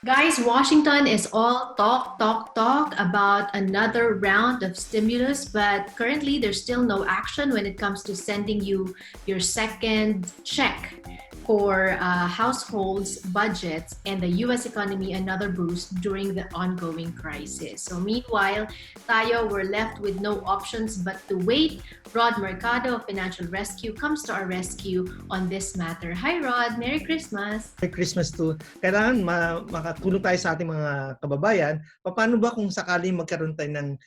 Guys, Washington is all talk about another round of stimulus, but currently there's still no action when it comes to sending you your second check for households' budgets and the U.S. economy another boost during the ongoing crisis. So meanwhile, tayo were left with no options but to wait. Rod Mercado of Financial Rescue comes to our rescue on this matter. Hi Rod, Merry Christmas! Merry Christmas to. Kailangan makatulong tayo sa ating mga kababayan. Paano ba kung sakaling magkaroon tayo ng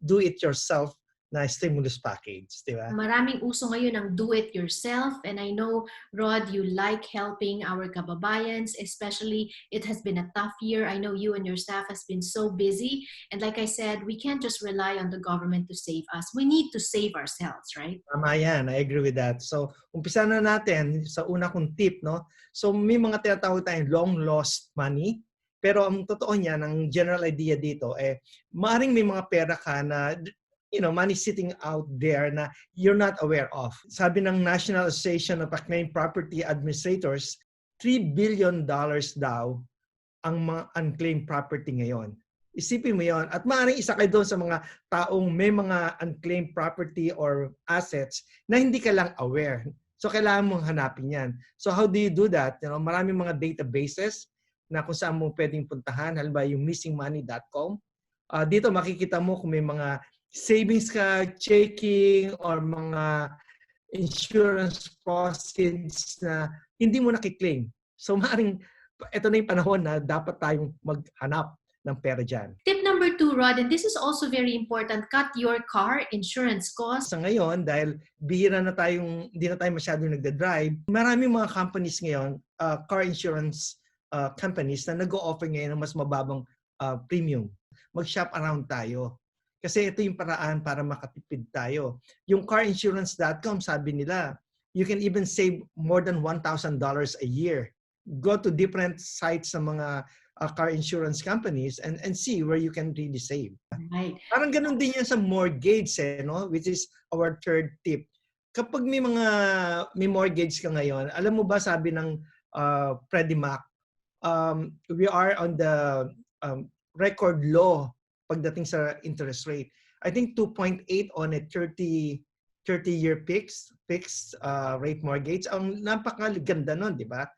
do-it-yourself na stimulus package, di ba? Maraming uso ngayon ng do-it-yourself, and I know, Rod, you like helping our kababayans, especially it has been a tough year. I know you and your staff has been so busy, and like I said, we can't just rely on the government to save us. We need to save ourselves, right? Tama yan. I agree with that. So, umpisa na natin sa una kong tip, no? So, may mga tinatawag tayong long lost money. Pero ang totoo niya, ang general idea dito, maaaring may mga pera ka na money sitting out there na you're not aware of. Sabi ng National Association of Acclaimed Property Administrators, $3 billion daw ang mga unclaimed property ngayon. Isipin mo yon. At maaaring isa kayo doon sa mga taong may mga unclaimed property or assets na hindi ka lang aware. So kailangan mong hanapin yan. So how do you do that? Maraming mga databases na kung saan mo pwedeng puntahan. Halimbawa yung missingmoney.com. Dito makikita mo kung may mga savings ka, checking, or mga insurance proceeds na hindi mo nakiklaim. So maaaring ito na yung panahon na dapat tayong maghanap ng pera dyan. Tip number 2, Rod, and this is also very important, cut your car insurance costs. Sa ngayon, dahil bihira na hindi na tayo masyadong nagda-drive, maraming mga companies ngayon, car insurance companies na nag-o-offer ngayon ng mas mababang premium. Mag-shop around tayo. Kasi ito yung paraan para makatipid tayo. Yung carinsurance.com, sabi nila, you can even save more than $1,000 a year. Go to different sites ng mga car insurance companies and see where you can really save. Right. Parang ganun din yan sa mortgage, no? Which is our third tip. Kapag may mortgage ka ngayon, alam mo ba sabi ng Freddie Mac, we are on the record low pagdating sa interest rate. I think 2.8 on a 30-year fixed rate mortgage. Ang napakaganda nun, di ba?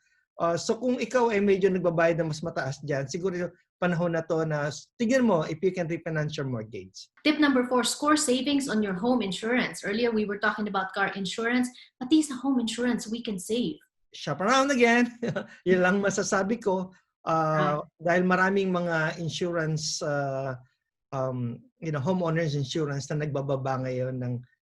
So kung ikaw ay medyo nagbabayad na mas mataas dyan, siguro yung panahon na to na tignan mo if you can refinance your mortgage. Tip number 4, score savings on your home insurance. Earlier we were talking about car insurance, pati sa home insurance we can save. Shop around again. Yun lang masasabi ko. Dahil maraming mga insurance homeowners insurance na nagbababa ngayon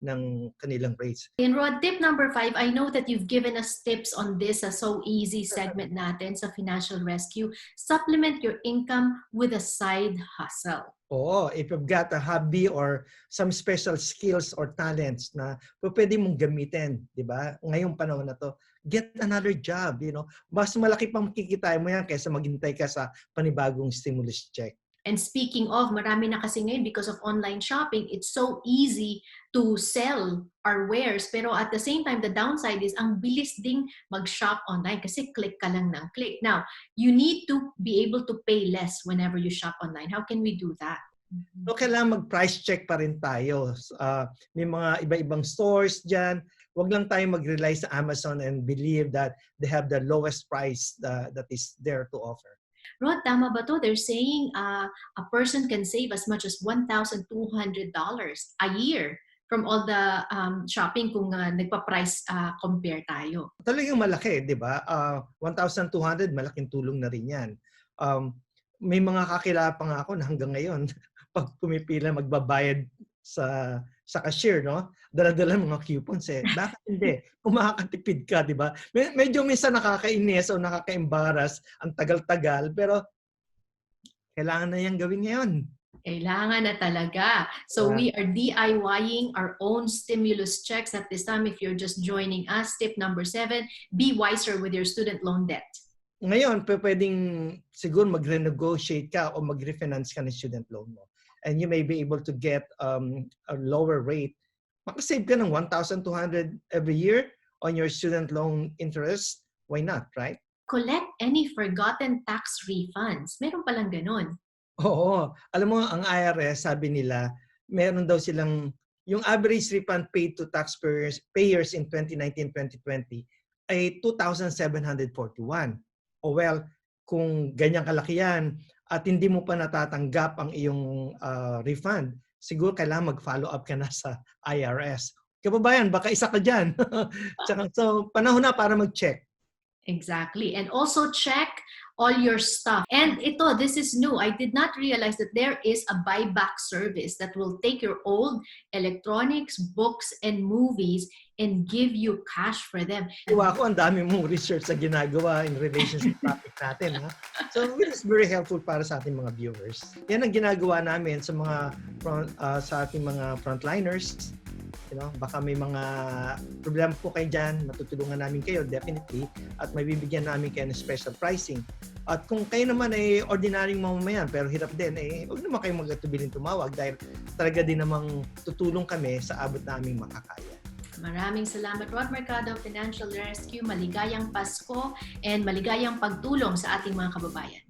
ng kanilang rates. And Rod, tip number 5, I know that you've given us tips on this so easy segment natin sa Financial Rescue. Supplement your income with a side hustle. Oo, if you've got a hobby or some special skills or talents na pwede mong gamitin, di ba? Ngayong panahon na to, get another job, Mas malaki pang makikita mo yan kaysa maghintay ka sa panibagong stimulus check. And speaking of, marami na kasi ngayon because of online shopping, it's so easy to sell our wares. Pero at the same time, the downside is ang bilis ding mag-shop online kasi click ka lang ng click. Now, you need to be able to pay less whenever you shop online. How can we do that? So, kailangan mag-price check pa rin tayo. May mga iba-ibang stores dyan. Huwag lang tayo mag-rely sa Amazon and believe that they have the lowest price that is there to offer. Rod, tama ba to? They're saying a person can save as much as $1,200 a year from all the shopping kung nagpa-price compare tayo. Talagang malaki, di ba? 1,200, malaking tulong na rin yan. May mga kakilala pa nga ako na hanggang ngayon, pag pumipila, magbabayad sa cashier, no? Dala-dala mga coupons Bakit hindi? Kung makakatipid ka, di ba? Medyo minsan nakakainis o nakaka-embarrass, ang tagal-tagal, pero kailangan na yan gawin ngayon. Kailangan na talaga. So we are DIYing our own stimulus checks at this time. If you're just joining us, tip number 7, be wiser with your student loan debt. Ngayon, pwedeng siguro mag-renegotiate ka o mag-refinance ka ng student loan mo. And you may be able to get a lower rate. Makasave ka ng 1,200 every year on your student loan interest. Why not, right? collect any forgotten tax refunds. Meron palang ganun. Oo. Alam mo, ang IRS, sabi nila, meron daw silang, yung average refund paid to taxpayers in 2019-2020 ay 2,741. O well, kung ganyang kalaki yan at hindi mo pa natatanggap ang iyong refund, siguro kailangan mag-follow up ka na sa IRS. Kababayan, baka isa ka dyan. So, panahon na para mag-check. Exactly. And also check all your stuff. And this is new. I did not realize that there is a buyback service that will take your old electronics, books, and movies and give you cash for them. Iwa ko, ang dami mong research na ginagawa in relation sa topic natin. Ha? So, it is very helpful para sa ating mga viewers. Yan ang ginagawa namin sa mga sa ating mga frontliners. Baka may mga problema po kayo dyan, matutulungan namin kayo, definitely, at may bibigyan namin kayo ng special pricing. At kung kayo naman ay ordinaryong mamamayan, pero hirap din, huwag naman kayong magatubiling tumawag dahil talaga din namang tutulong kami sa abot naming makakaya. Maraming salamat, Rod Mercado, Financial Rescue. Maligayang Pasko and maligayang pagtulong sa ating mga kababayan.